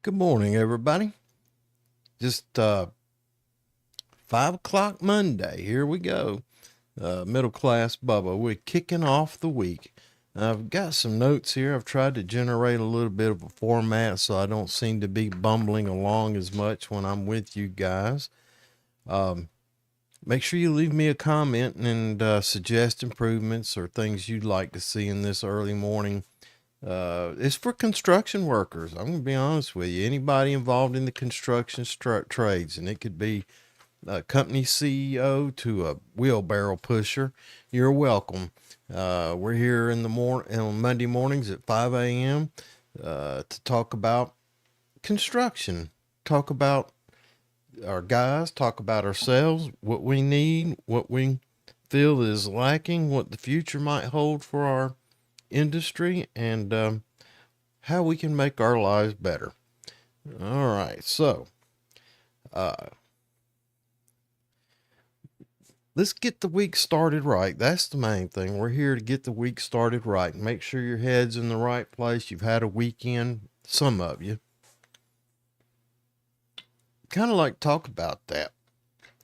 Good morning, everybody. Just 5 o'clock Monday. Here we go. Middle class Bubba. We're kicking off the week. I've got some notes here. I've tried to generate a little bit of a format so I don't seem to be bumbling along as much when I'm with you guys. Make sure you leave me a comment and suggest improvements or things you'd like to see in this early morning. It's for construction workers. I'm going to be honest with you. Anybody involved in the construction trades, and it could be a company CEO to a wheelbarrow pusher, you're welcome. We're here in the on Monday mornings at 5 a.m. To talk about construction, talk about our guys, talk about ourselves, what we need, what we feel is lacking, what the future might hold for our industry, and how we can make our lives better. All right, so let's get the week started right. That's the main thing. We're here to get the week started right. Make sure your head's in the right place. You've had a weekend, some of you. Kind of like to talk about that.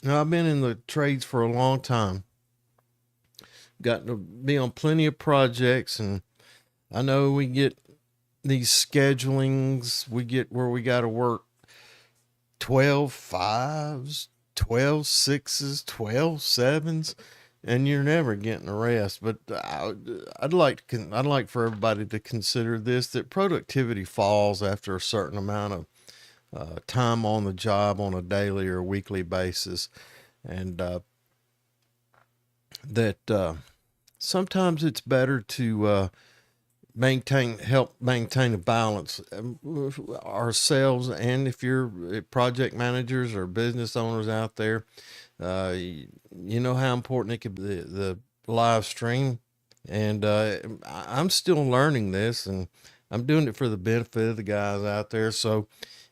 Now, I've been in the trades for a long time. Got to be on plenty of projects, and I know we get these schedulings. We get where we got to work 12 5s, 12 6s, 12 7s, and you're never getting a rest. But I'd like for everybody to consider this, that productivity falls after a certain amount of time on the job on a daily or weekly basis, and that sometimes it's better to help maintain a balance ourselves. And if you're project managers or business owners out there, you know how important it could be, the live stream. And I'm still learning this, and I'm doing it for the benefit of the guys out there. So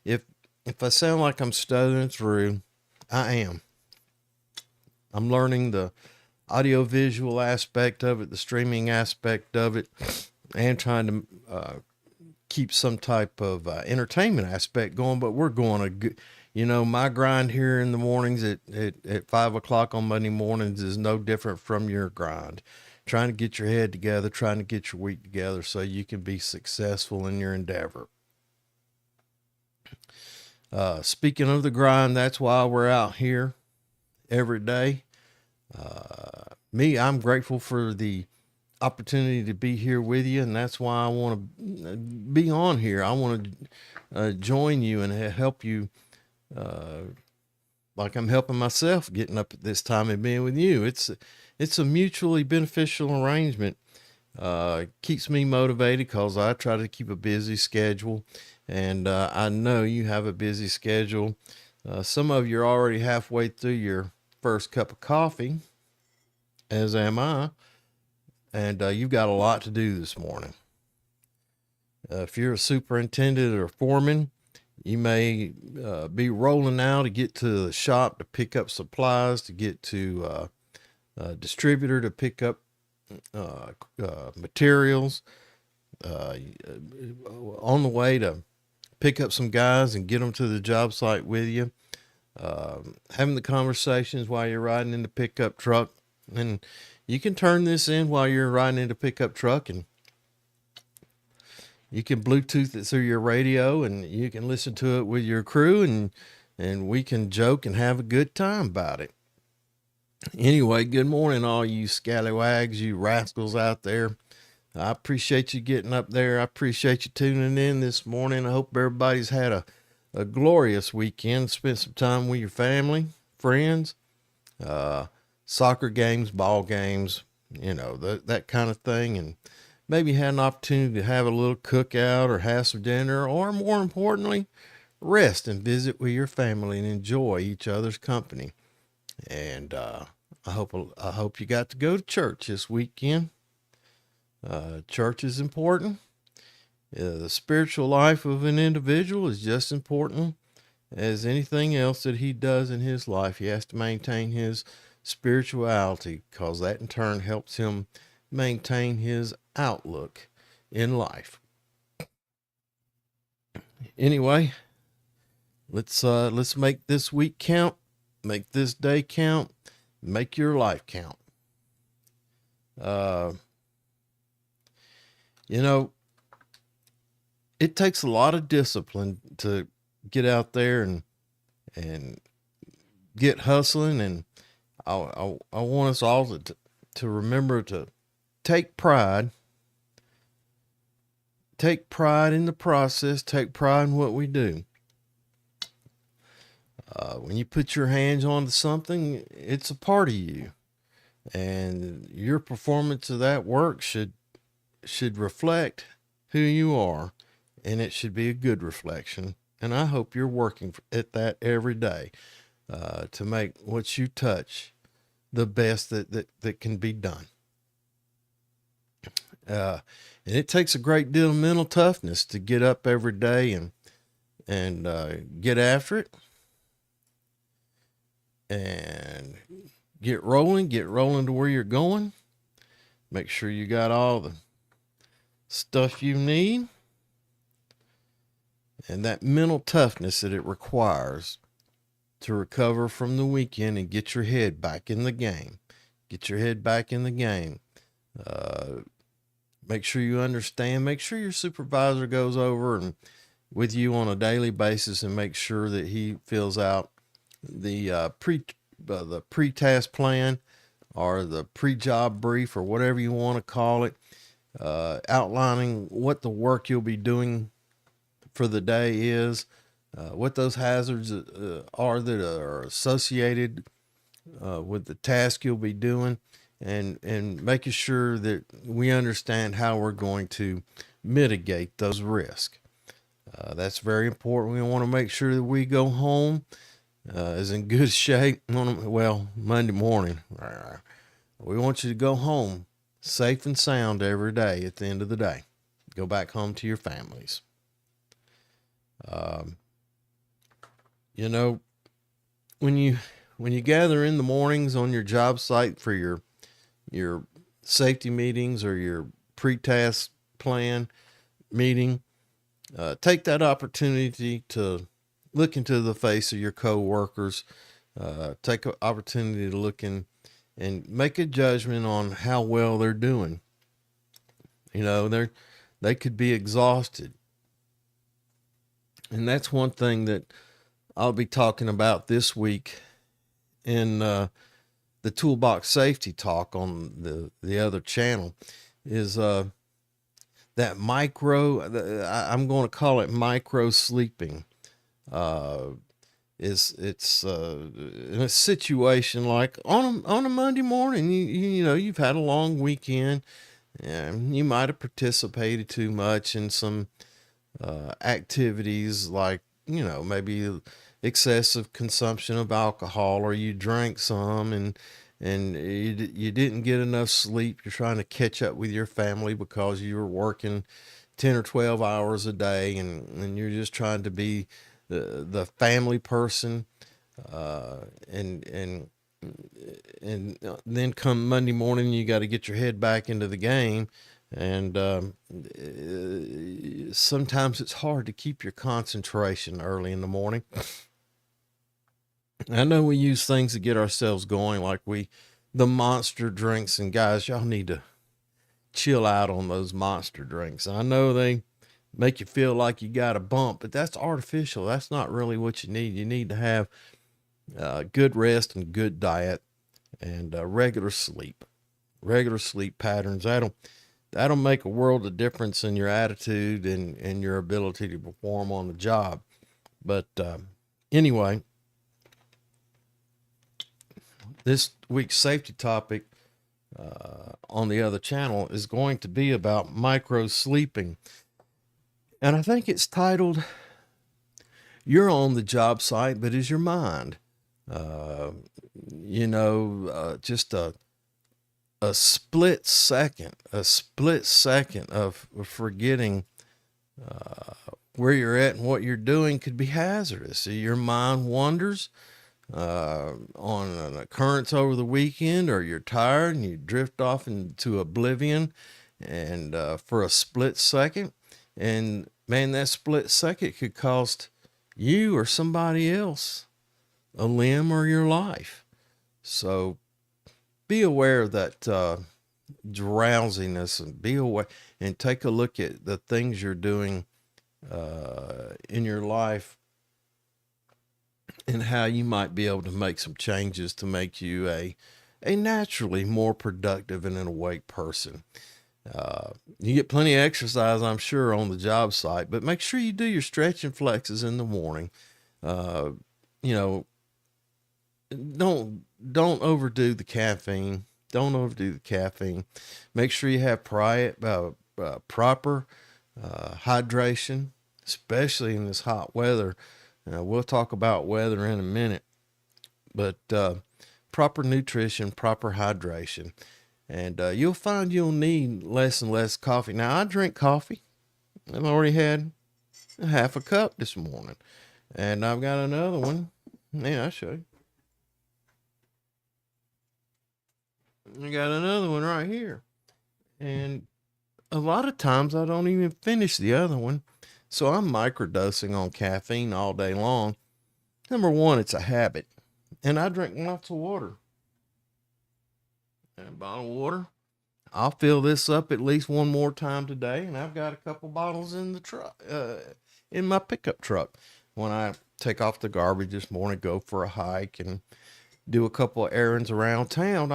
if I sound like I'm stuttering through, I am. I'm learning the audio visual aspect of it, the streaming aspect of it, and trying to keep some type of entertainment aspect going. But we're going a good, my grind here in the mornings at 5 o'clock on Monday mornings is no different from your grind. Trying to get your head together, trying to get your week together so you can be successful in your endeavor. Speaking of the grind, that's why we're out here every day. I'm grateful for the opportunity to be here with you, and that's why I want to be on here. I want to join you and help you, like I'm helping myself getting up at this time and being with you. It's a mutually beneficial arrangement. Keeps me motivated because I try to keep a busy schedule, and I know you have a busy schedule. Some of you are already halfway through your first cup of coffee, as am I, and you've got a lot to do this morning. If you're a superintendent or foreman, you may be rolling out to get to the shop to pick up supplies, to get to a distributor to pick up materials, on the way to pick up some guys and get them to the job site with you, having the conversations while you're riding in the pickup truck. And you can turn this in while you're riding in the pickup truck, and you can Bluetooth it through your radio, and you can listen to it with your crew, and we can joke and have a good time about it. Anyway, good morning, all you scallywags, you rascals out there. I appreciate you getting up there. I appreciate you tuning in this morning. I hope everybody's had a glorious weekend, spent some time with your family, friends, soccer games, ball games, that kind of thing. And maybe had an opportunity to have a little cookout or have some dinner, or more importantly, rest and visit with your family and enjoy each other's company. And I hope you got to go to church this weekend. Church is important. The spiritual life of an individual is just important as anything else that he does in his life. He has to maintain his spirituality, because that in turn helps him maintain his outlook in life. Anyway, let's make this week count, make this day count, make your life count. Uh, you know, it takes a lot of discipline to get out there and get hustling, and I want us all to remember to take pride in the process, take pride in what we do. When you put your hands onto something, it's a part of you, and your performance of that work should reflect who you are, and it should be a good reflection. And I hope you're working at that every day to make what you touch the best that can be done. And it takes a great deal of mental toughness to get up every day and get after it and get rolling to where you're going. Make sure you got all the stuff you need, and that mental toughness that it requires to recover from the weekend and get your head back in the game. Make sure you understand. Make sure your supervisor goes over and with you on a daily basis and make sure that he fills out the pre-task plan or the pre-job brief or whatever you want to call it, outlining what the work you'll be doing for the day is, what those hazards are that are associated with the task you'll be doing, and making sure that we understand how we're going to mitigate those risks. That's very important. We want to make sure that we go home is in good shape. Monday morning. We want you to go home safe and sound every day at the end of the day. Go back home to your families. When you gather in the mornings on your job site for your safety meetings or your pre-task plan meeting, take that opportunity to look into the face of your co-workers. Take an opportunity to look in and make a judgment on how well they're doing. They could be exhausted. And that's one thing that I'll be talking about this week in the Toolbox Safety Talk on the other channel is that I'm going to call it micro sleeping. It's in a situation like on a Monday morning, you've had a long weekend, and you might have participated too much in some activities like maybe excessive consumption of alcohol, or you drank some and you didn't get enough sleep. You're trying to catch up with your family because you were working 10 or 12 hours a day, and you're just trying to be the family person, and then come Monday morning, you got to get your head back into the game. And sometimes it's hard to keep your concentration early in the morning. I know we use things to get ourselves going, like the monster drinks, and guys, y'all need to chill out on those monster drinks. I know they make you feel like you got a bump, but that's artificial. That's not really what you need. You need to have good rest and good diet and regular sleep patterns. That'll make a world of difference in your attitude and your ability to perform on the job. But anyway, this week's safety topic on the other channel is going to be about micro sleeping. And I think it's titled, "You're on the job site, but is your mind?" Just a split second of forgetting where you're at and what you're doing could be hazardous. Your mind wanders on an occurrence over the weekend, or you're tired and you drift off into oblivion and for a split second, and man, that split second could cost you or somebody else a limb or your life. So be aware of that drowsiness, and be aware and take a look at the things you're doing in your life and how you might be able to make some changes to make you a naturally more productive and an awake person. You get plenty of exercise, I'm sure, on the job site, but make sure you do your stretch and flexes in the morning. Uh, you know, don't overdo the caffeine. Don't overdo the caffeine. Make sure you have proper hydration, especially in this hot weather. We'll talk about weather in a minute, but proper nutrition, proper hydration, and you'll find you'll need less and less coffee. Now, I drink coffee. I've already had a half a cup this morning, and I've got another one. Yeah, I'll show you. I got another one right here. And a lot of times I don't even finish the other one. So I'm microdosing on caffeine all day long. Number one, it's a habit. And I drink lots of water. And a bottle of water. I'll fill this up at least one more time today. And I've got a couple bottles in the truck, in my pickup truck. When I take off the garbage this morning, go for a hike and do a couple of errands around town,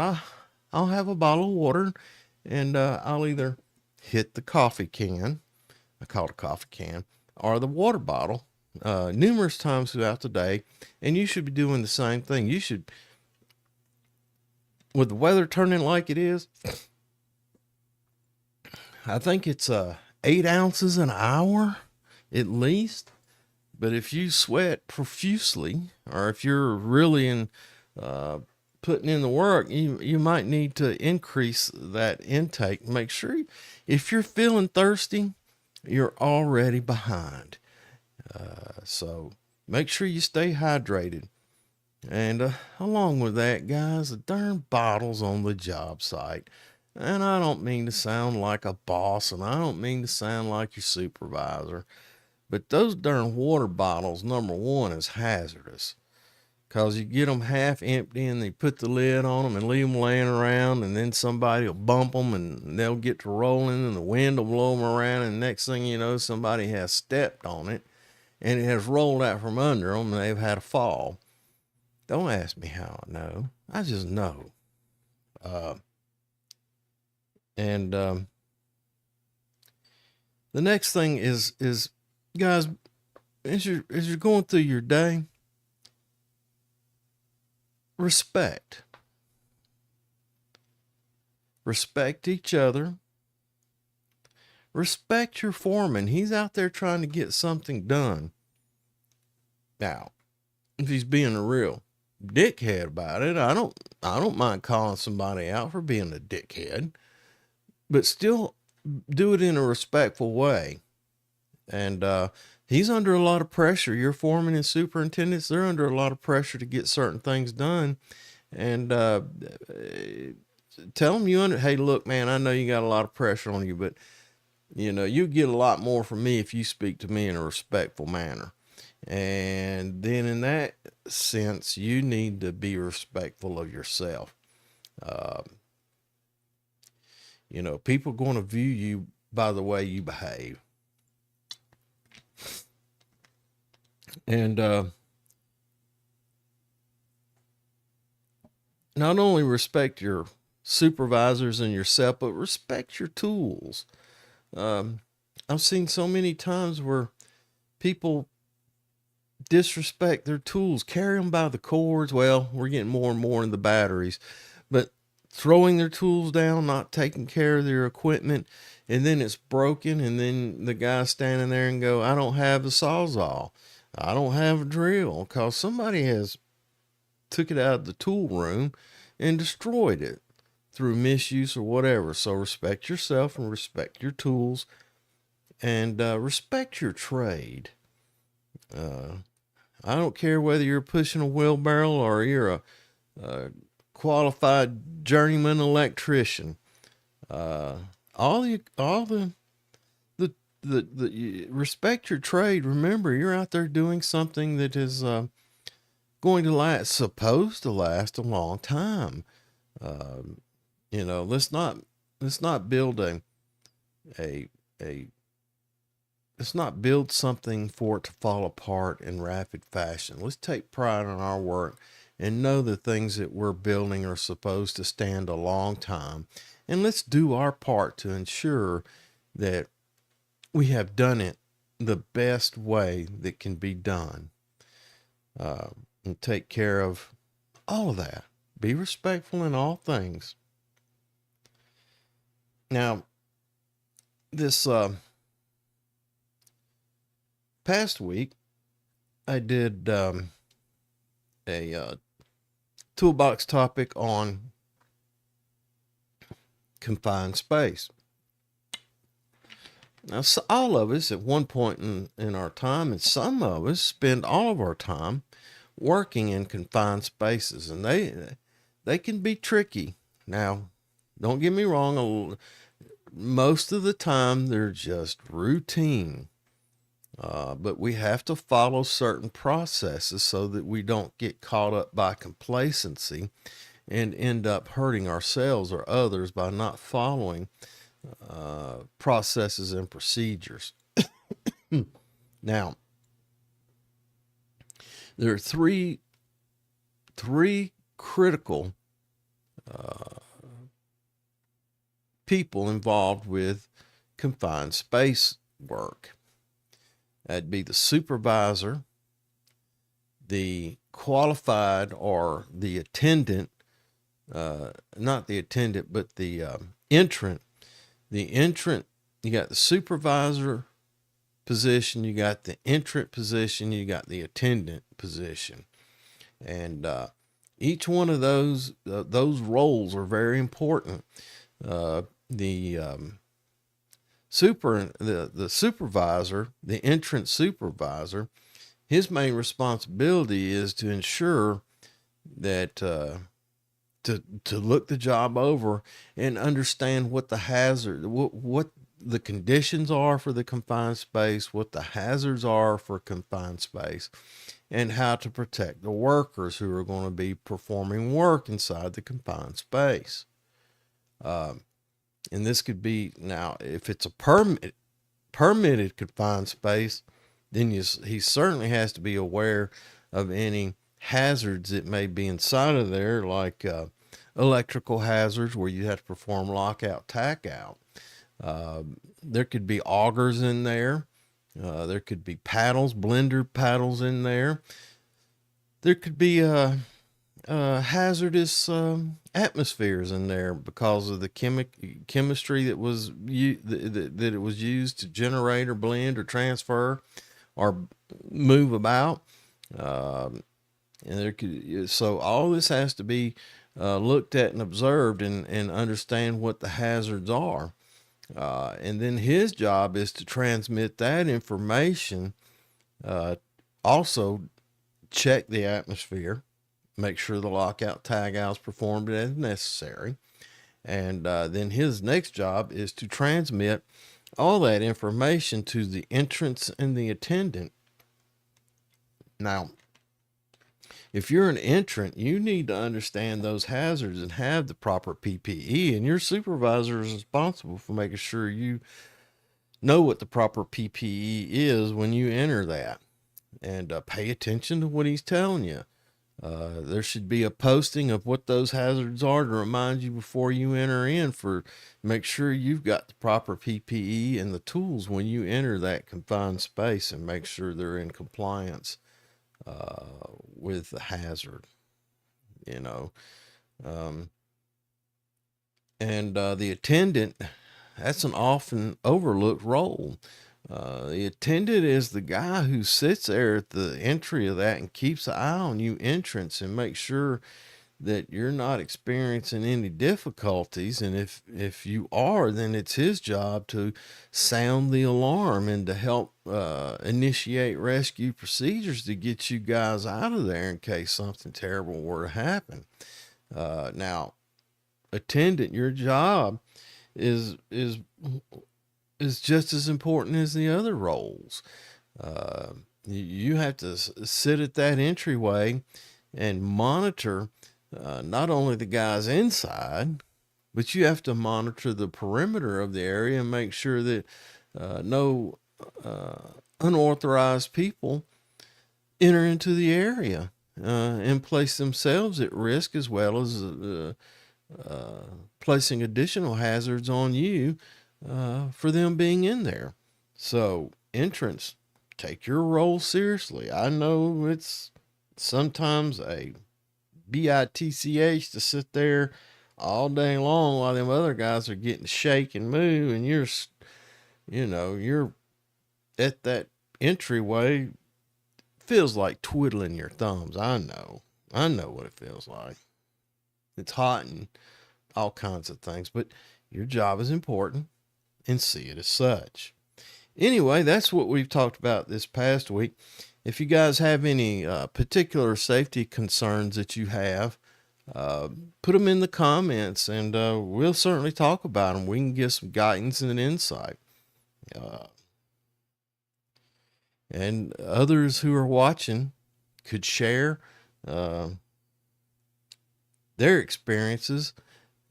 I'll have a bottle of water, and I'll either hit the coffee can, I call it a coffee can, or the water bottle numerous times throughout the day. And you should be doing the same thing. You should, with the weather turning like it is, I think it's 8 ounces an hour at least. But if you sweat profusely, or if you're really in putting in the work, you might need to increase that intake. Make sure if you're feeling thirsty, you're already behind. So make sure you stay hydrated. And along with that, guys, the darn bottles on the job site. And I don't mean to sound like a boss, and I don't mean to sound like your supervisor, but those darn water bottles, number one, is hazardous. Because you get them half empty and they put the lid on them and leave them laying around, and then somebody will bump them and they'll get to rolling and the wind will blow them around, and next thing you know, somebody has stepped on it and it has rolled out from under them and they've had a fall. Don't ask me how I know. I just know. And the next thing is guys, as you're going through your day, respect each other. Respect your foreman. He's out there trying to get something done. Now, if he's being a real dickhead about it, I don't mind calling somebody out for being a dickhead, but still do it in a respectful way. And he's under a lot of pressure. Your foreman and superintendents, they're under a lot of pressure to get certain things done. And tell them hey, look, man, I know you got a lot of pressure on you, but you get a lot more from me if you speak to me in a respectful manner. And then in that sense, you need to be respectful of yourself. People are going to view you by the way you behave. And not only respect your supervisors and yourself, but respect your tools. I've seen so many times where people disrespect their tools, carry them by the cords. Well, we're getting more and more in the batteries, but throwing their tools down, not taking care of their equipment, and then it's broken, and then the guy's standing there and go, I don't have the Sawzall. I don't have a drill, because somebody has took it out of the tool room and destroyed it through misuse or whatever. So respect yourself and respect your tools, and respect your trade. I don't care whether you're pushing a wheelbarrow or you're a qualified journeyman electrician. All the respect your trade. Remember, you're out there doing something that is going to last, supposed to last a long time. Um, let's not build a a let's not build something for it to fall apart in rapid fashion. Let's take pride in our work and know the things that we're building are supposed to stand a long time. And let's do our part to ensure that we have done it the best way that can be done. And take care of all of that. Be respectful in all things. Now, this past week, I did a toolbox topic on confined space. Now, so all of us at one point in our time, and some of us spend all of our time working in confined spaces, and they can be tricky. Now, don't get me wrong, most of the time they're just routine. But we have to follow certain processes so that we don't get caught up by complacency and end up hurting ourselves or others by not following processes and procedures. Now, there are three critical people involved with confined space work. That'd be the supervisor, the qualified or the attendant, not the attendant, but the entrant. The entrant, you got the supervisor position, you got the entrant position, you got the attendant position. And each one of those roles are very important. The supervisor, the entrance supervisor, his main responsibility is to ensure that to look the job over and understand what the hazard, what the conditions are for the confined space, what the hazards are for confined space, and how to protect the workers who are going to be performing work inside the confined space. And this could be, now, if it's a permitted confined space, then he certainly has to be aware of any hazards that may be inside of there, like electrical hazards where you have to perform lockout, tagout. There could be augers in there. There could be paddles, blender paddles in there. There could be hazardous atmospheres in there because of the chemistry that was that it was used to generate or blend or transfer or move about. And there could, so all this has to be looked at and observed and understand what the hazards are. And then his job is to transmit that information. Also check the atmosphere, make sure the lockout tagout is performed as necessary. And then his next job is to transmit all that information to the entrance and the attendant. Now, if you're an entrant, you need to understand those hazards and have the proper PPE, and your supervisor is responsible for making sure you know what the proper PPE is when you enter that, and pay attention to what he's telling you. There should be a posting of what those hazards are to remind you before you enter in, for make sure you've got the proper PPE and the tools when you enter that confined space, and make sure they're in compliance with the hazard, you know. And the attendant, that's an often overlooked role. The attendant is the guy who sits there at the entry of that and keeps an eye on you entrance and makes sure that you're not experiencing any difficulties. And if you are, then it's his job to sound the alarm and to help initiate rescue procedures to get you guys out of there in case something terrible were to happen. Now, attendant, your job is is just as important as the other roles. Uh, you have to sit at that entryway and monitor not only the guys inside, but you have to monitor the perimeter of the area and make sure that no unauthorized people enter into the area and place themselves at risk, as well as placing additional hazards on you for them being in there. So, entrance, take your role seriously. I know it's sometimes a bitch to sit there all day long while them other guys are getting shake and move, and you're at that entryway. Feels like twiddling your thumbs. I know what it feels like. It's hot and all kinds of things, but your job is important, and see it as such. Anyway, that's what we've talked about this past week. If you guys have any particular safety concerns that you have, put them in the comments, and we'll certainly talk about them. We can give some guidance and insight. And others who are watching could share their experiences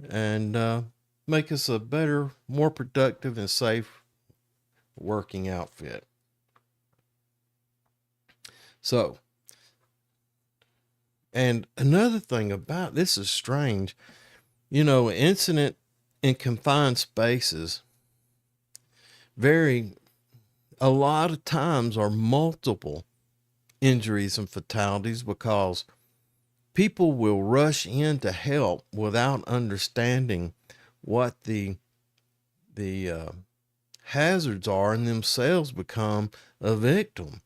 and make us a better, more productive, and safe working outfit. So, and another thing about this is strange. Incident in confined spaces a lot of times are multiple injuries and fatalities, because people will rush in to help without understanding what the hazards are, and themselves become a victim.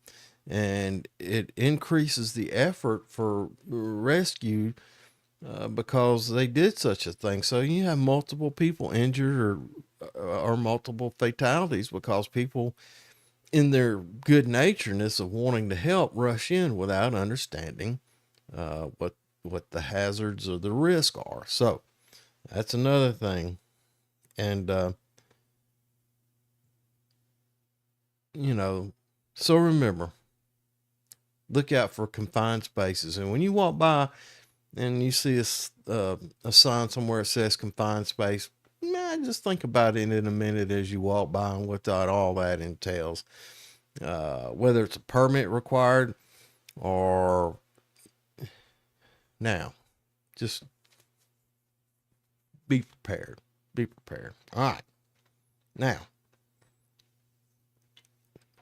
And it increases the effort for rescue because they did such a thing. So you have multiple people injured or multiple fatalities because people, in their good naturedness of wanting to help, rush in without understanding what the hazards or the risk are. So that's another thing. And so remember, look out for confined spaces. And when you walk by and you see a sign somewhere that says confined space, just think about it in a minute as you walk by and what all that entails. Whether it's a permit required or now, just be prepared. Be prepared. All right. Now,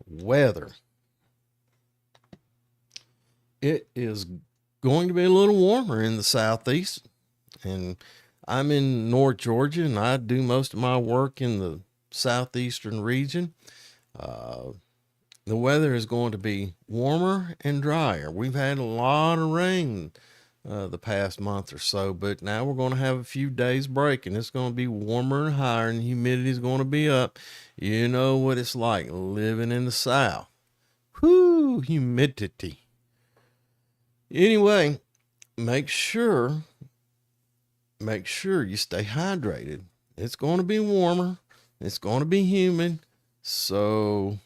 weather. It is going to be a little warmer in the southeast, and I'm in North Georgia, and I do most of my work in the southeastern region. The weather is going to be warmer and drier. We've had a lot of rain the past month or so, but now we're going to have a few days break, and it's going to be warmer and higher, and humidity is going to be up. You know what it's like living in the South. Whoo, humidity. Anyway, make sure you stay hydrated. It's going to be warmer. It's going to be humid. So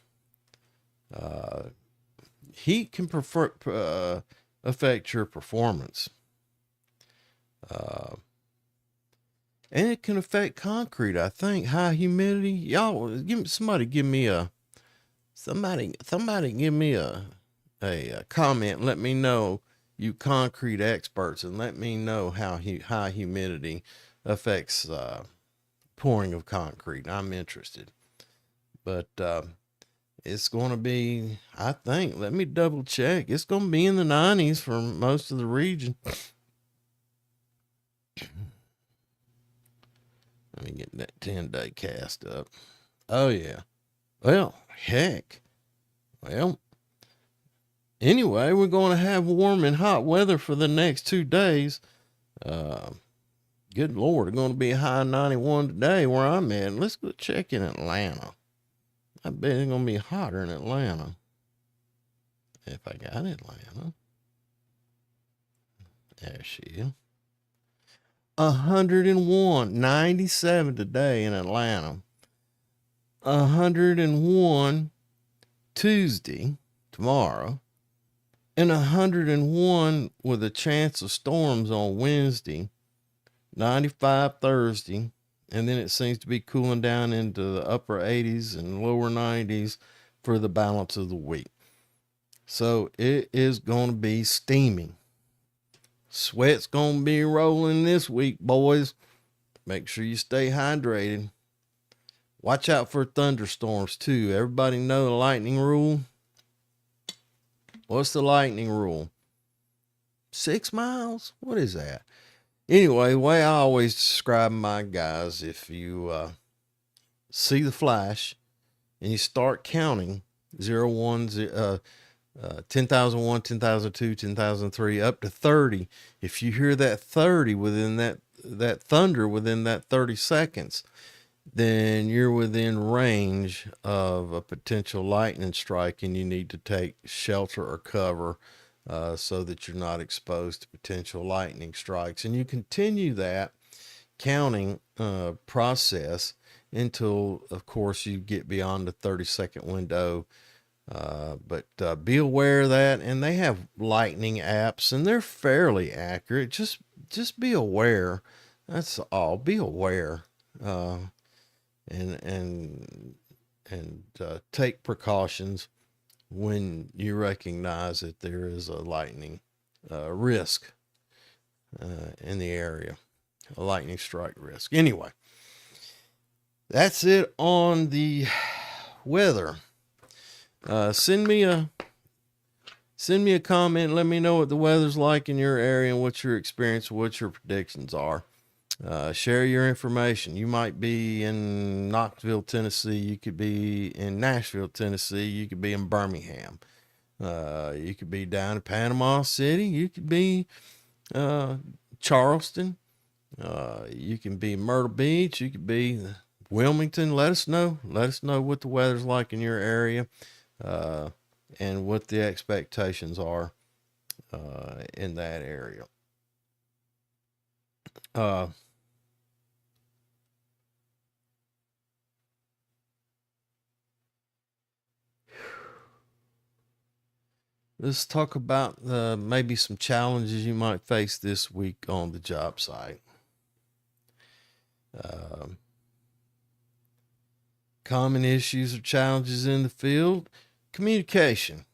heat can affect your performance. And it can affect concrete, I think. High humidity. Y'all, somebody give me a comment. Let me know, you concrete experts, and let me know how high humidity affects pouring of concrete. I'm interested. But it's going to be, I think, let me double check. It's going to be in the 90s for most of the region. Let me get that 10-day cast up. Oh, yeah. Well, heck. Well, anyway, we're going to have warm and hot weather for the next 2 days. Good Lord, it's going to be a high 91 today where I'm at. Let's go check in Atlanta. I bet it's going to be hotter in Atlanta. If I got Atlanta. There she is. 101, 97 today in Atlanta. 101 Tuesday, tomorrow, and 101 with a chance of storms on Wednesday, 95 Thursday, and then it seems to be cooling down into the upper 80s and lower 90s for the balance of the week. So it is going to be steaming. Sweat's going to be rolling this week, boys. Make sure you stay hydrated. Watch out for thunderstorms, too. Everybody know the lightning rule? What's the lightning rule? 6 miles? What is that? Anyway, the way I always describe my guys, if you see the flash and you start counting 0, 1, 10,001, 10,002, 10,003, up to 30. If you hear that 30 within that thunder within that 30 seconds, then you're within range of a potential lightning strike and you need to take shelter or cover so that you're not exposed to potential lightning strikes. And you continue that counting process until, of course, you get beyond the 30-second window. But be aware of that, and they have lightning apps, and they're fairly accurate. Just be aware. That's all. Be aware, and take precautions when you recognize that there is a lightning risk in the area, a lightning strike risk. Anyway, that's it on the weather. Send me a comment. Let me know what the weather's like in your area and what your experience, what your predictions are. Share your information. You might be in Knoxville, Tennessee. You could be in Nashville, Tennessee. You could be in Birmingham. You could be down in Panama City. You could be Charleston. You can be Myrtle Beach. You could be Wilmington. Let us know. Let us know what the weather's like in your area, and what the expectations are in that area. Let's talk about maybe some challenges you might face this week on the job site. Common issues or challenges in the field. Communication.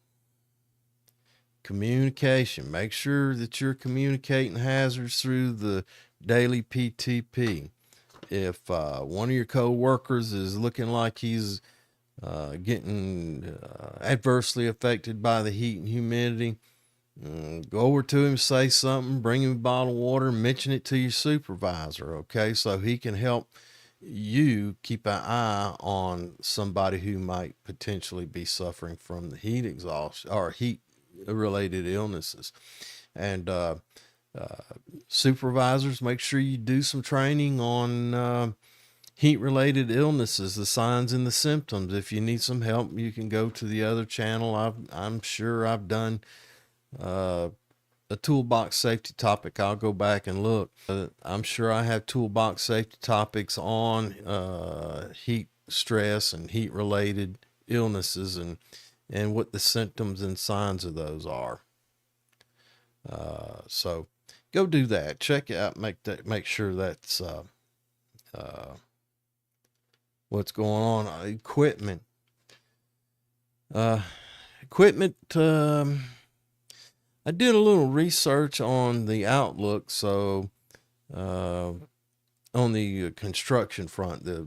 Make sure that you're communicating hazards through the daily PTP. If one of your co-workers is looking like he's getting adversely affected by the heat and humidity, go over to him, say something, bring him a bottle of water, mention it to your supervisor, okay? So he can help you keep an eye on somebody who might potentially be suffering from the heat exhaustion or heat related illnesses. And supervisors, make sure you do some training on heat related illnesses, the signs and the symptoms. If you need some help, you can go to the other channel. I'm sure I've done a toolbox safety topic. I'll go back and look. I'm sure I have toolbox safety topics on heat stress and heat related illnesses and what the symptoms and signs of those are. So go do that. Check it out. Make sure that's what's going on. Equipment. I did a little research on the outlook. So, on the construction front, the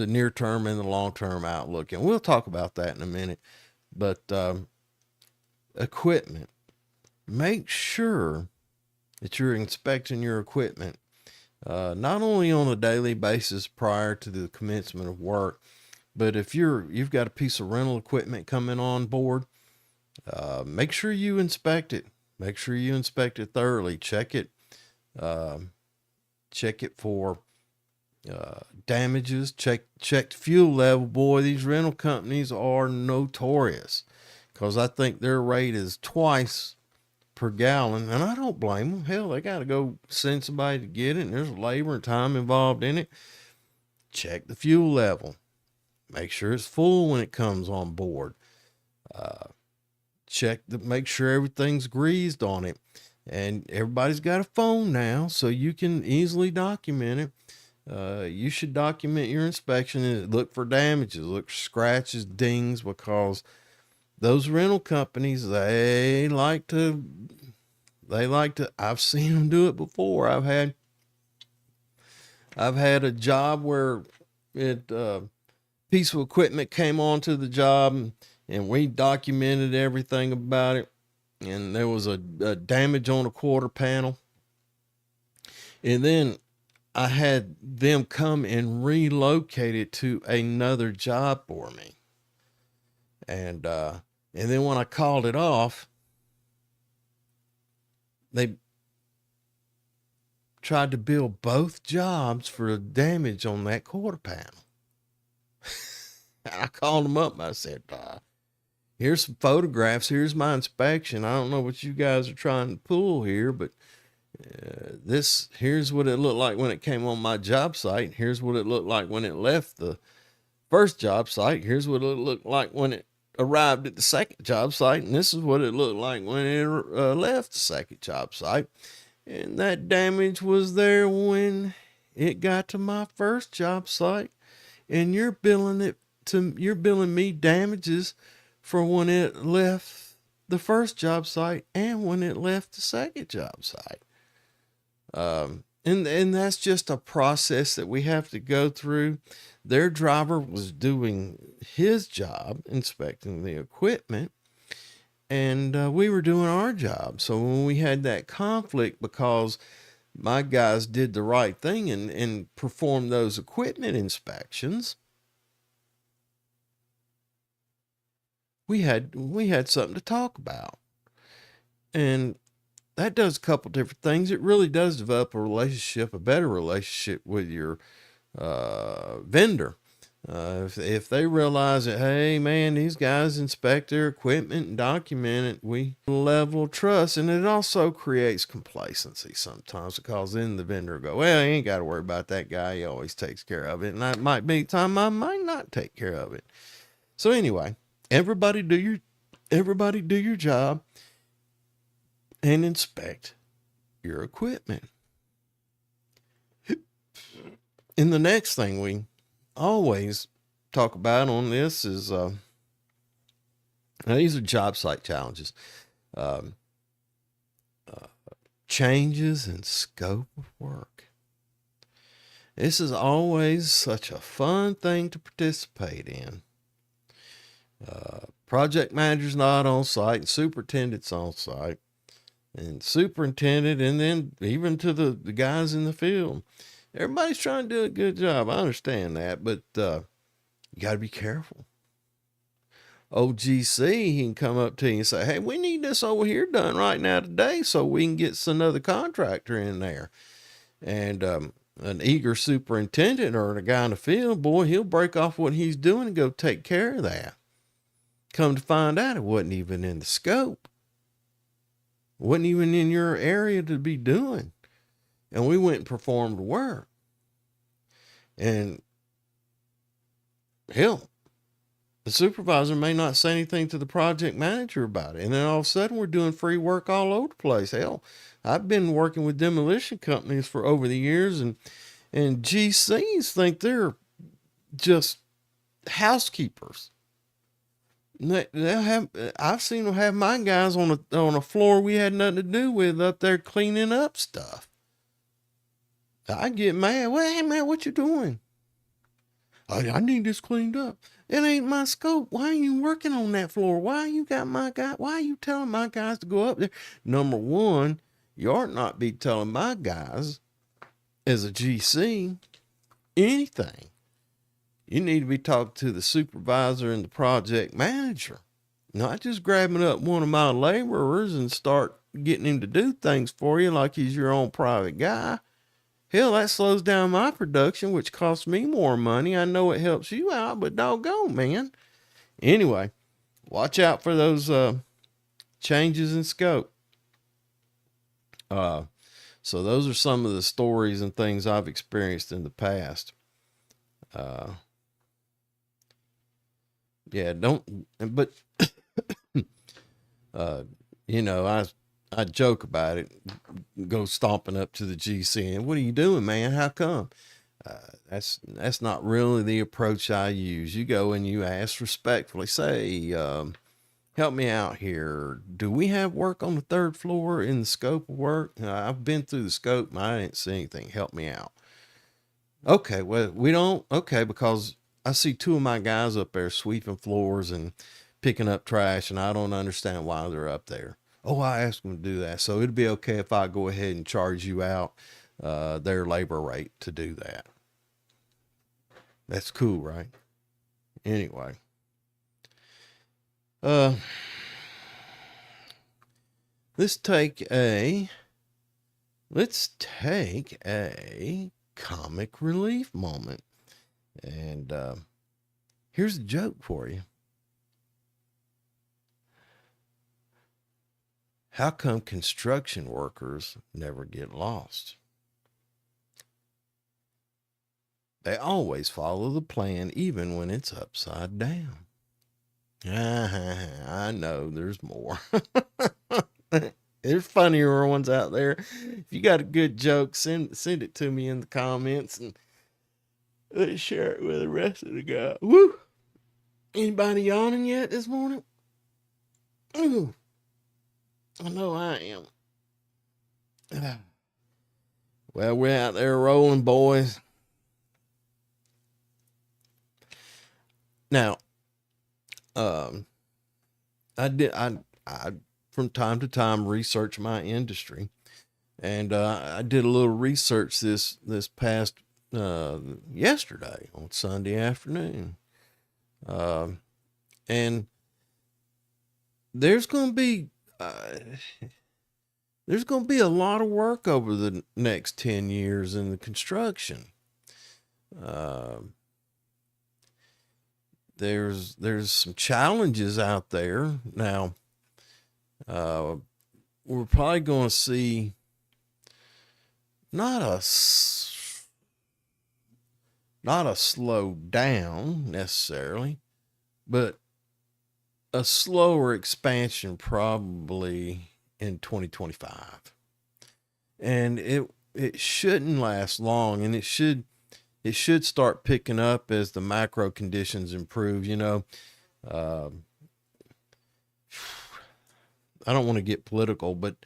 near term and the long term outlook, and we'll talk about that in a minute. But equipment, make sure that you're inspecting your equipment, not only on a daily basis prior to the commencement of work, but if you've got a piece of rental equipment coming on board, make sure you inspect it. Make sure you inspect it thoroughly. Check it for damages. Check the fuel level. Boy, these rental companies are notorious because I think their rate is twice per gallon, and I don't blame them. Hell, they got to go send somebody to get it, and there's labor and time involved in it. Check the fuel level. Make sure it's full when it comes on board. Make sure everything's greased on it. And everybody's got a phone now, so you can easily document it. You should document your inspection and look for damages, look for scratches, dings, because those rental companies, they like to, I've seen them do it before. I've had a job where piece of equipment came onto the job, and we documented everything about it. And there was a damage on a quarter panel. And then I had them come and relocate it to another job for me. And then when I called it off, they tried to bill both jobs for the damage on that quarter panel. I called them up and I said, here's some photographs. Here's my inspection. I don't know what you guys are trying to pull here, but here's what it looked like when it came on my job site. Here's what it looked like when it left the first job site. Here's what it looked like when it arrived at the second job site. And this is what it looked like when it left the second job site. And that damage was there when it got to my first job site. And you're billing me damages for when it left the first job site and when it left the second job site. And that's just a process that we have to go through. Their driver was doing his job, inspecting the equipment, and we were doing our job. So when we had that conflict, because my guys did the right thing and performed those equipment inspections, we had something to talk about. And that does a couple different things. It really does develop a better relationship with your vendor. If they realize that, hey man, these guys inspect their equipment and document it, we level of trust. And it also creates complacency sometimes, because then the vendor go, well, you ain't got to worry about that guy. He always takes care of it. And that might be time I might not take care of it. So anyway, everybody do your job and inspect your equipment. And the next thing we always talk about on this is, these are job site challenges. Changes in scope of work. This is always such a fun thing to participate in. Project manager's not on site, superintendent's on site. And superintendent, and then even to the guys in the field. Everybody's trying to do a good job. I understand that, but you got to be careful. OGC, he can come up to you and say, hey, we need this over here done right now today so we can get another contractor in there. And an eager superintendent or a guy in the field, boy, he'll break off what he's doing and go take care of that. Come to find out, it wasn't even in the scope. Wasn't even in your area to be doing. And we went and performed work. And hell, the supervisor may not say anything to the project manager about it. And then all of a sudden we're doing free work all over the place. Hell, I've been working with demolition companies for over the years, and GCs think they're just housekeepers. I've seen them have my guys on a floor we had nothing to do with up there cleaning up stuff. I get mad. Well, hey man, what you doing? I need this cleaned up. It ain't my scope. Why are you working on that floor? Why you telling my guys to go up there? Number one, you ought not be telling my guys as a GC anything. You need to be talking to the supervisor and the project manager, not just grabbing up one of my laborers and start getting him to do things for you like he's your own private guy. Hell, that slows down my production, which costs me more money. I know it helps you out, but doggone, man. Anyway, watch out for those changes in scope. So those are some of the stories and things I've experienced in the past. Yeah, don't. But uh, I joke about it. Go stomping up to the GC and, what are you doing, man? How come? That's not really the approach I use. You go and you ask respectfully, say, help me out here. Do we have work on the third floor in the scope of work? I've been through the scope and I didn't see anything. Help me out. Okay, well, we don't. Okay, because I see two of my guys up there sweeping floors and picking up trash, and I don't understand why they're up there. Oh, I asked them to do that. So it'd be okay if I go ahead and charge you out their labor rate to do that. That's cool, right? Anyway, uh, let's take a comic relief moment, and here's a joke for you. How come construction workers never get lost? They always follow the plan, even when it's upside down. I know there's more. There's funnier ones out there. If you got a good joke, send it to me in the comments, and let's share it with the rest of the guys. Woo! Anybody yawning yet this morning? Ooh, I know I am. Well, we're out there rolling, boys. Now, I from time to time research my industry, and I did a little research this past yesterday on Sunday afternoon, and there's going to be a lot of work over the next 10 years in the construction. There's some challenges out there now. We're probably going to see not a slow down necessarily, but a slower expansion probably in 2025. And it shouldn't last long, and it should start picking up as the macro conditions improve. I don't want to get political, but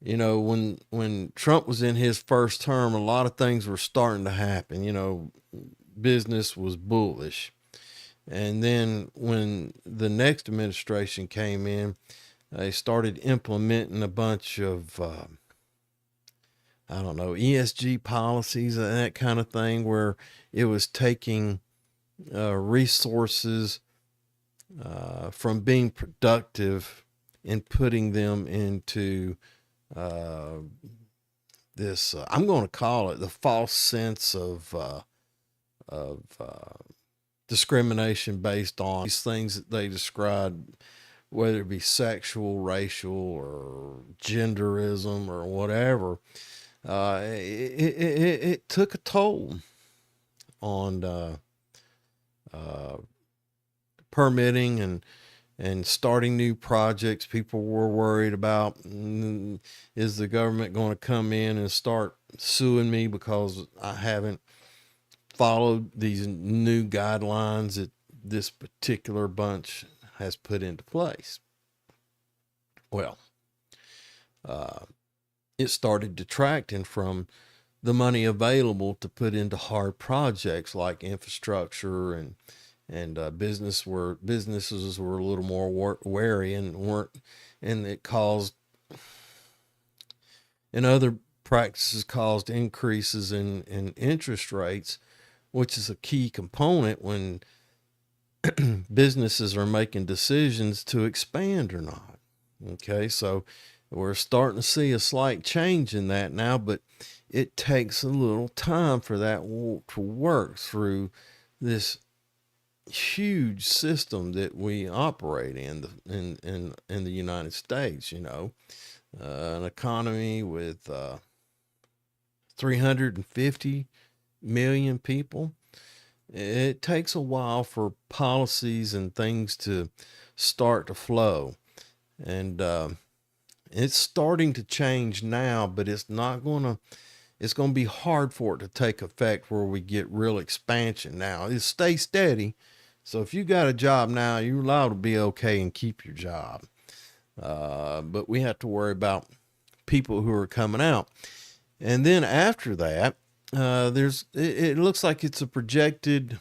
when Trump was in his first term, a lot of things were starting to happen. Business was bullish. And then when the next administration came in, they started implementing a bunch of, ESG policies and that kind of thing, where it was taking resources from being productive and putting them into this, I'm going to call it the false sense of discrimination based on these things that they described, whether it be sexual, racial, or genderism or whatever. It took a toll on permitting and starting new projects. People were worried about, is the government going to come in and start suing me because I haven't followed these new guidelines that this particular bunch has put into place? Well, it started detracting from the money available to put into hard projects like infrastructure, and businesses were a little more wary and it caused, and other practices caused increases in interest rates, which is a key component when businesses are making decisions to expand or not. Okay, so we're starting to see a slight change in that now, but it takes a little time for that to work through this huge system that we operate in the United States. An economy with 350 million people. it takes a while for policies and things to start to flow. And it's starting to change now, but it's going to be hard for it to take effect where we get real expansion. Now it stay steady. So if you got a job now, you're allowed to be okay and keep your job. But we have to worry about people who are coming out. And then after that, it looks like it's a projected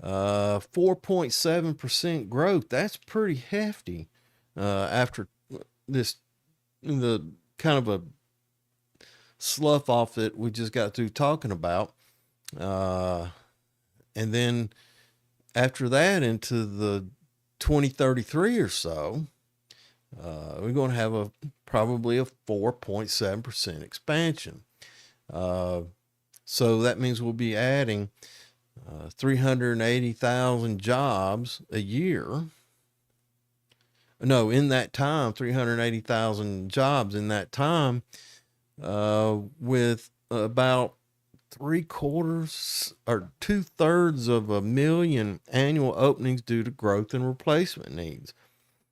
4.7% growth. That's pretty hefty after this, the kind of a slough off that we just got through talking about. And then after that, into the 2033 or so, we're going to have probably a 4.7% expansion. So that means we'll be adding 380,000 jobs a year. No, in that time, 380,000 jobs in that time, with about 3/4 or 2/3 of a million annual openings due to growth and replacement needs.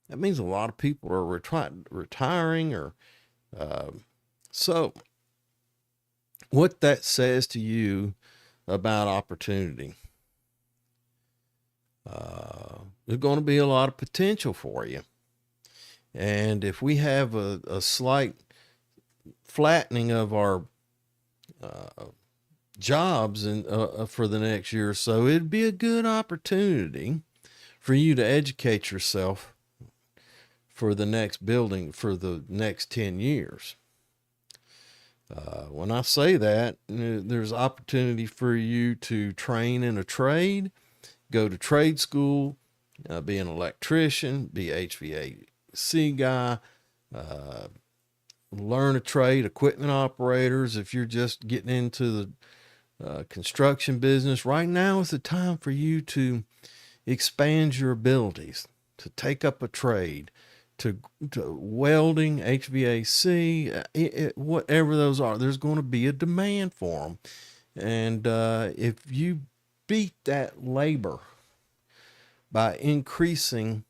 That means a lot of people are retiring or so what that says to you about opportunity. There's going to be a lot of potential for you. And if we have a slight flattening of our jobs for the next year or so, it'd be a good opportunity for you to educate yourself for the next building for the next 10 years. When I say that, there's opportunity for you to train in a trade, go to trade school, be an electrician, be HVAC guy, learn a trade, equipment operators. If you're just getting into the construction business, right now is the time for you to expand your abilities, to take up a trade, to welding, HVAC, whatever those are. There's going to be a demand for them. And if you beat that labor by increasing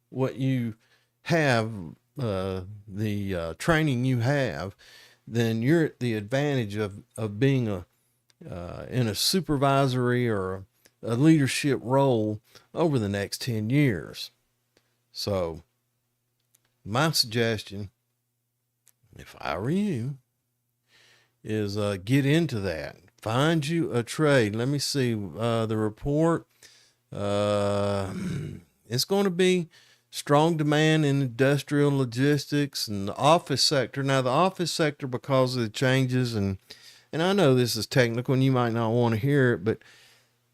what you have, the training you have, then you're at the advantage of being in a supervisory or a leadership role over the next 10 years. So my suggestion, if I were you, is get into that. Find you a trade. Let me see the report. It's going to be strong demand in industrial logistics and the office sector. Now, the office sector, because of the changes, and I know this is technical and you might not want to hear it, but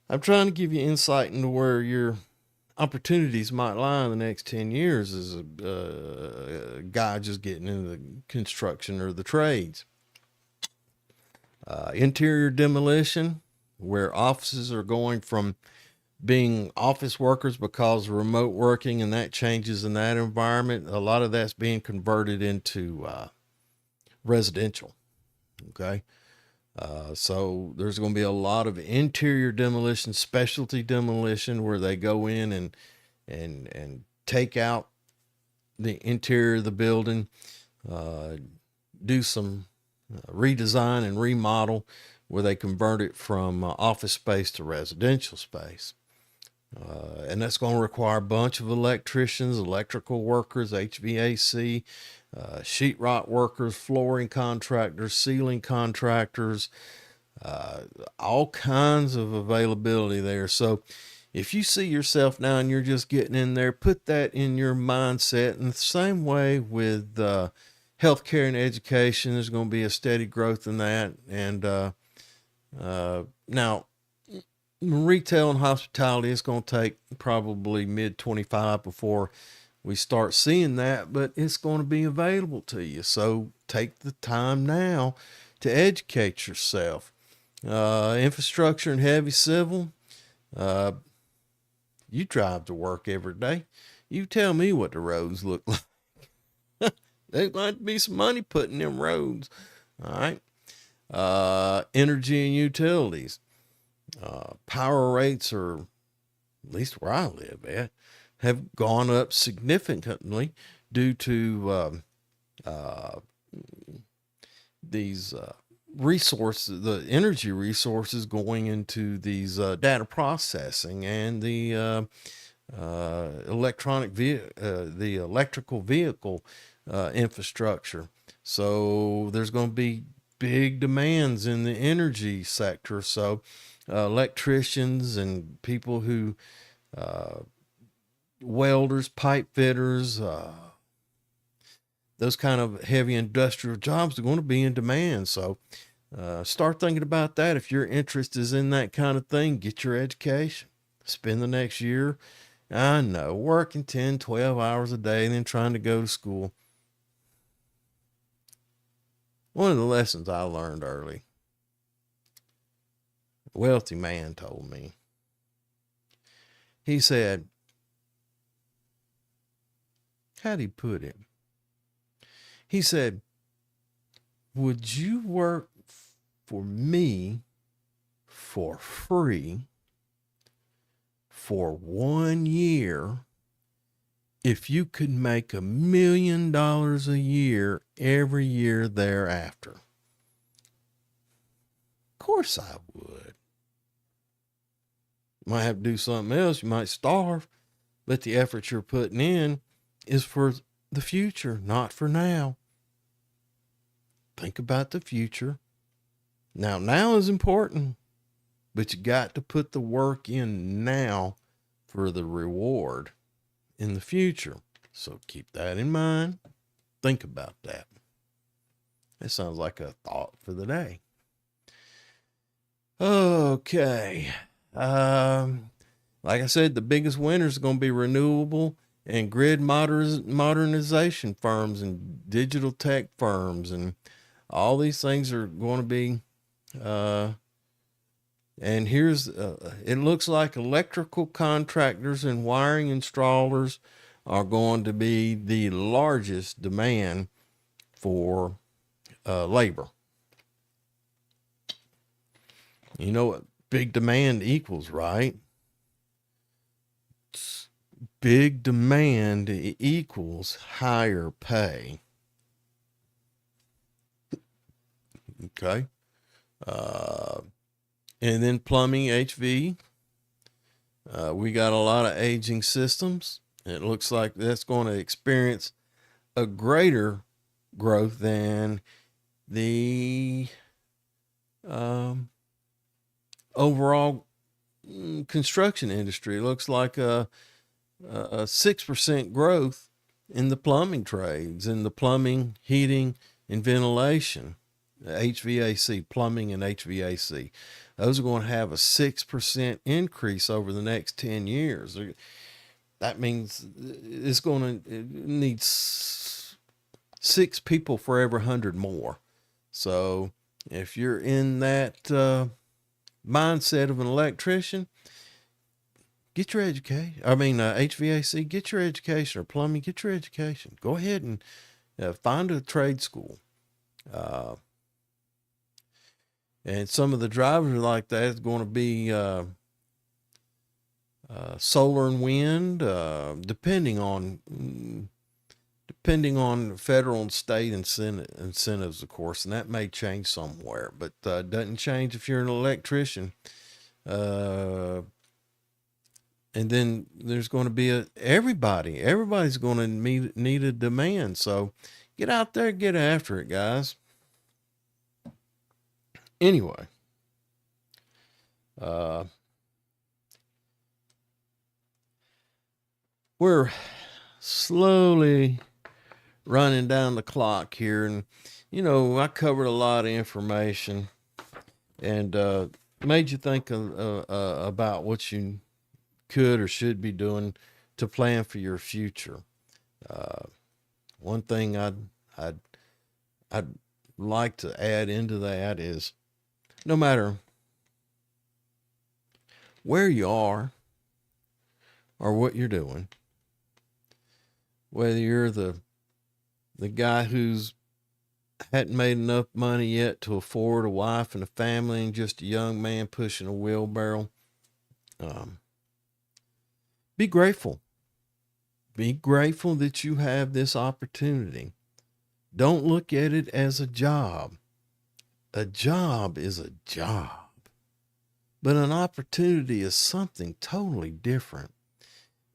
I'm trying to give you insight into where your opportunities might lie in the next 10 years as a guy just getting into the construction or the trades. Interior demolition, where offices are going from being office workers because of remote working, and that changes in that environment. A lot of that's being converted into residential. Okay. So there's going to be a lot of interior demolition, specialty demolition, where they go in and take out the interior of the building, do some redesign and remodel where they convert it from office space to residential space. And that's going to require a bunch of electricians, electrical workers, HVAC, sheetrock workers, flooring contractors, ceiling contractors, all kinds of availability there. So if you see yourself now and you're just getting in there, put that in your mindset. And the same way with healthcare and education, there's going to be a steady growth in that. And now, retail and hospitality, it's going to take probably mid-25 before we start seeing that, but it's going to be available to you. So take the time now to educate yourself. Infrastructure and heavy civil, you drive to work every day. You tell me what the roads look like. There's going to be some money put in them roads. All right. Energy and utilities. Power rates are, at least where I live at, have gone up significantly due to these resources, the energy resources going into these data processing and the the electrical vehicle infrastructure. So there's going to be big demands in the energy sector. So electricians and people who welders, pipe fitters, those kind of heavy industrial jobs are going to be in demand. So start thinking about that. If your interest is in that kind of thing, get your education. Spend the next year, I know, working 10, 12 hours a day and then trying to go to school. One of the lessons I learned early, a wealthy man told me. He said, how'd he put it? He said, would you work for me for free for 1 year if you could make $1 million a year every year thereafter? Of course I would. You might have to do something else. You might starve, but the effort you're putting in is for the future, not for now. Think about the future. Now is important, but you got to put the work in now for the reward in the future. So keep that in mind. Think about that. That sounds like a thought for the day. Okay. Like I said, the biggest winners are going to be renewable and grid modernization firms and digital tech firms, and all these things are going to be and here's it looks like electrical contractors and wiring installers are going to be the largest demand for labor. You know what big demand equals, right? Big demand equals higher pay. Okay. And then plumbing, HV. We got a lot of aging systems. It looks like that's going to experience a greater growth than the overall construction industry. It looks like a 6% growth in the plumbing trades, in the plumbing, heating, and ventilation. HVAC, plumbing and HVAC. Those are going to have a 6% increase over the next 10 years. That means it's going to need 6 people for every 100 more. So if you're in that mindset of an electrician, get your education. HVAC, get your education, or plumbing, get your education. Go ahead and find a trade school. And some of the drivers are like that. It's going to be solar and wind, depending on federal and state incentives, of course, and that may change somewhere, but doesn't change if you're an electrician. And then there's going to be everybody's going to need a demand. So get out there, get after it, guys. Anyway, we're slowly running down the clock here, and I covered a lot of information and made you think about what you could or should be doing to plan for your future. One thing I'd like to add into that is, no matter where you are or what you're doing, whether you're the guy who's hadn't made enough money yet to afford a wife and a family and just a young man pushing a wheelbarrow, um, be grateful. Be grateful that you have this opportunity. Don't look at it as a job. A job is a job, but an opportunity is something totally different.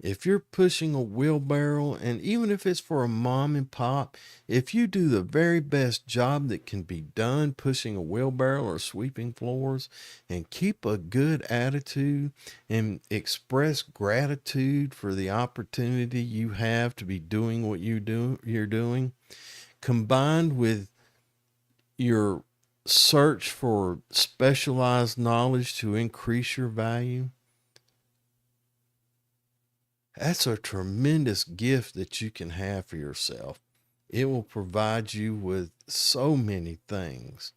If you're pushing a wheelbarrow, and even if it's for a mom and pop, if you do the very best job that can be done pushing a wheelbarrow or sweeping floors, and keep a good attitude and express gratitude for the opportunity you have to be doing what you're doing, combined with your search for specialized knowledge to increase your value, that's a tremendous gift that you can have for yourself. It will provide you with so many things.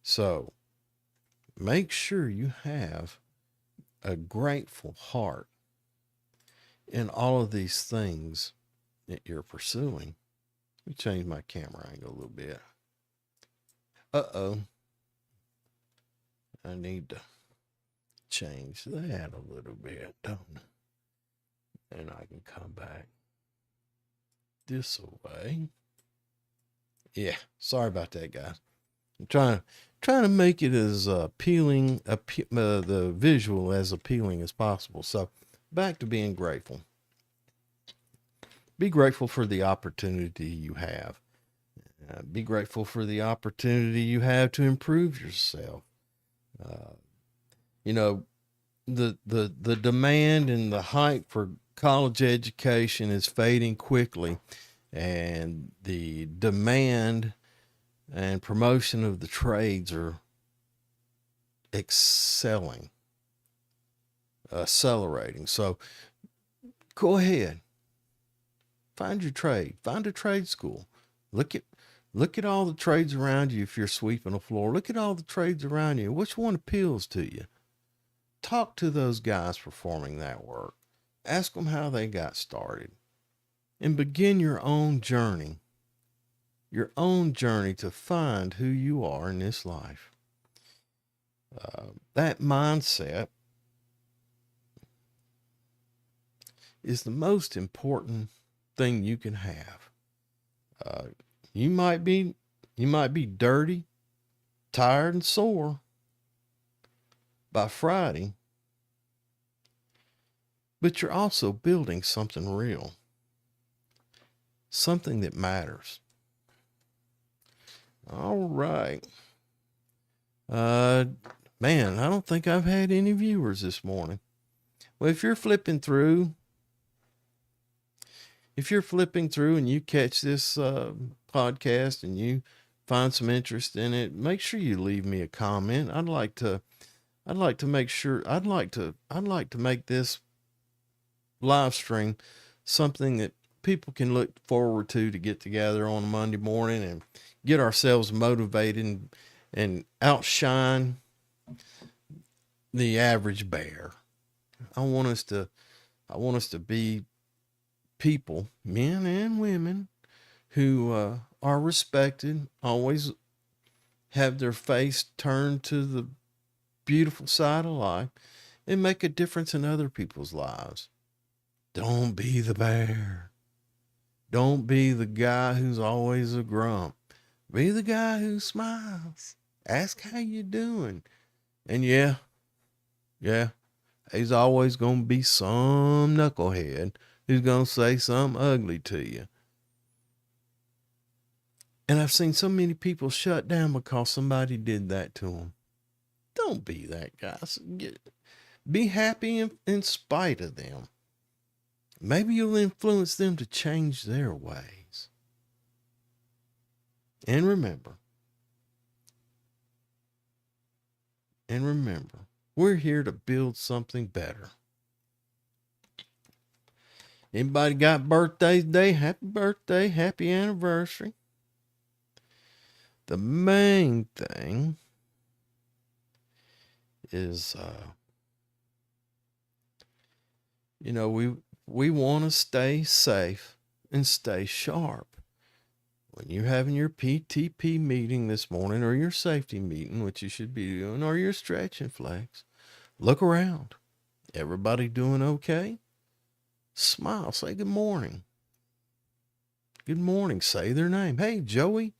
So make sure you have a grateful heart in all of these things that you're pursuing. Let me change my camera angle a little bit. Uh-oh. I need to change that a little bit, don't I? And I can come back this way. Yeah, sorry about that, guys. I'm trying to make it as appealing, the visual as appealing as possible. So back to being grateful. Be grateful for the opportunity you have. Be grateful for the opportunity you have to improve yourself. Uh, you know, the demand and the hype for college education is fading quickly, and the demand and promotion of the trades are accelerating. So go ahead, find your trade, find a trade school. Look at all the trades around you. If you're sweeping a floor, look at all the trades around you. Which one appeals to you? Talk to those guys performing that work. Ask them how they got started, and begin your own journey to find who you are in this life. That mindset is the most important thing you can have. Uh, you might be dirty, tired, and sore by Friday, but you're also building something real, something that matters. All right. Man, I don't think I've had any viewers this morning. Well, if you're flipping through and you catch this podcast and you find some interest in it, make sure you leave me a comment. I'd like to make this live stream something that people can look forward to get together on a Monday morning and get ourselves motivated and outshine the average bear. I want us to be people, men and women, who are respected, always have their face turned to the beautiful side of life, and make a difference in other people's lives. Don't be the bear. Don't be the guy who's always a grump. Be the guy who smiles. Ask how you doing. And yeah, there's always going to be some knucklehead who's going to say something ugly to you. And I've seen so many people shut down because somebody did that to them. Don't be that guy. Be happy in spite of them. Maybe you'll influence them to change their ways. And remember, we're here to build something better. Anybody got birthdays today? Happy birthday, happy anniversary. The main thing is, we want to stay safe and stay sharp. when you're having your PTP meeting this morning or your safety meeting, which you should be doing, or your stretch and flex, look around. Everybody doing okay? Smile. Say good morning. Good morning. Say their name. Hey, Joey.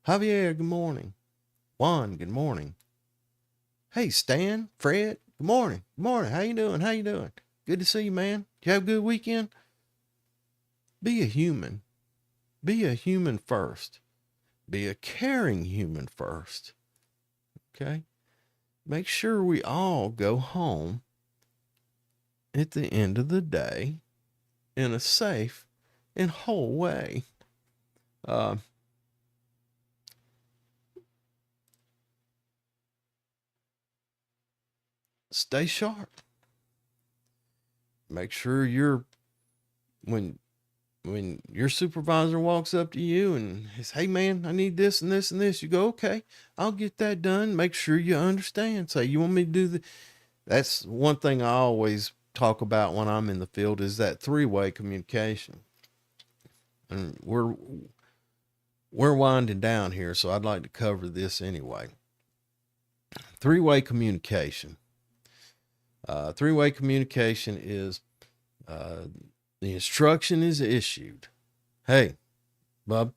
Javier, good morning. Juan, good morning. Hey, Stan, Fred, good morning. Good morning. How you doing? How you doing? Good to see you, man. Did you have a good weekend? Be a human. Be a human first. Be a caring human first. Okay? Make sure we all go home at the end of the day in a safe and whole way. Stay sharp. Make sure when your supervisor walks up to you and says, hey man, I need this and this and this, you go, okay, I'll get that done. Make sure you understand. Say, you want me to do that's one thing I always talk about when I'm in the field is that three-way communication. And we're winding down here, so I'd like to cover this anyway. Three-way communication. Three-way communication is the instruction is issued. Hey, bub,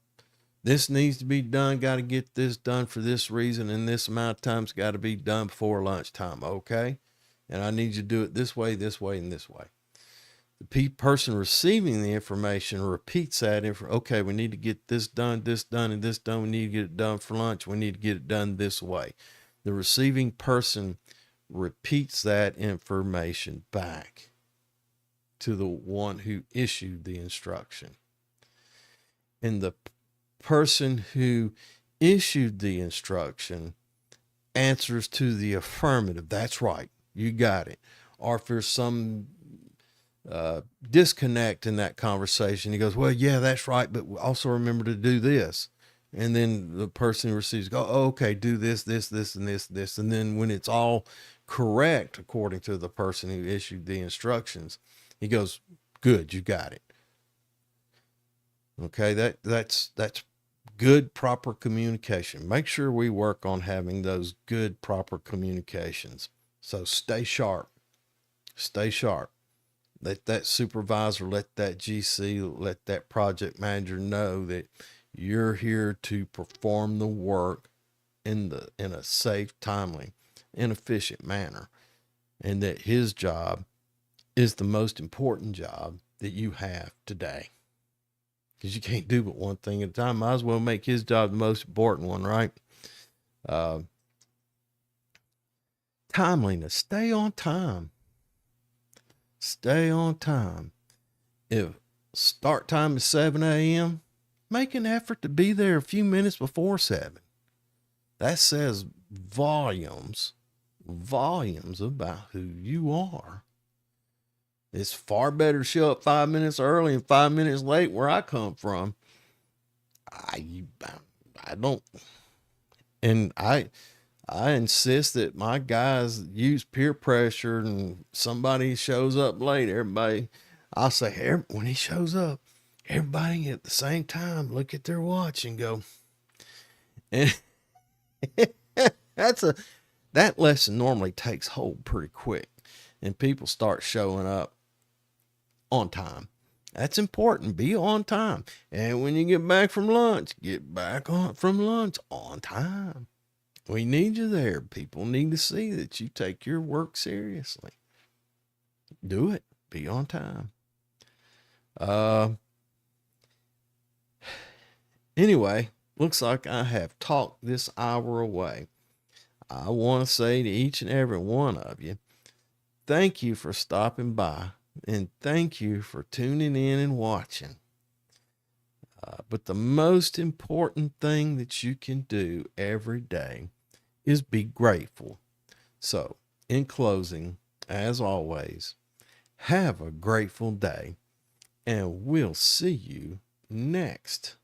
this needs to be done. Got to get this done for this reason, and this amount of time's got to be done before lunchtime, okay? And I need you to do it this way, and this way. The person receiving the information repeats that. Okay, we need to get this done, and this done. We need to get it done for lunch. We need to get it done this way. The receiving person repeats that information back to the one who issued the instruction. And the person who issued the instruction answers to the affirmative. That's right. You got it. Or if there's some disconnect in that conversation, he goes, well, yeah, that's right, but also remember to do this. And then the person who receives go, oh, okay, do this, and this. And then when it's all correct, according to the person who issued the instructions, he goes, good, you got it. Okay, that's good, proper communication. Make sure we work on having those good, proper communications. So stay sharp. Stay sharp. Let that supervisor, let that GC, let that project manager know that you're here to perform the work in a safe, timely, and efficient manner, and that his job is the most important job that you have today. Because you can't do but one thing at a time. Might as well make his job the most important one, right? Timeliness. Stay on time. Stay on time. If start time is 7 a.m., make an effort to be there a few minutes before 7. That says volumes about who you are. It's far better to show up 5 minutes early and 5 minutes late where I come from. I don't, and I insist that my guys use peer pressure, and somebody shows up late, I'll say, when he shows up, everybody at the same time look at their watch and go, and that lesson normally takes hold pretty quick, and people start showing up on time. That's important. Be on time. And when you get back from lunch, get back from lunch on time. We need you there. People need to see that you take your work seriously. Do it. Be on time. Anyway, looks like I have talked this hour away. I want to say to each and every one of you, thank you for stopping by, and thank you for tuning in and watching. But the most important thing that you can do every day is be grateful. So, in closing, as always, have a grateful day, and we'll see you next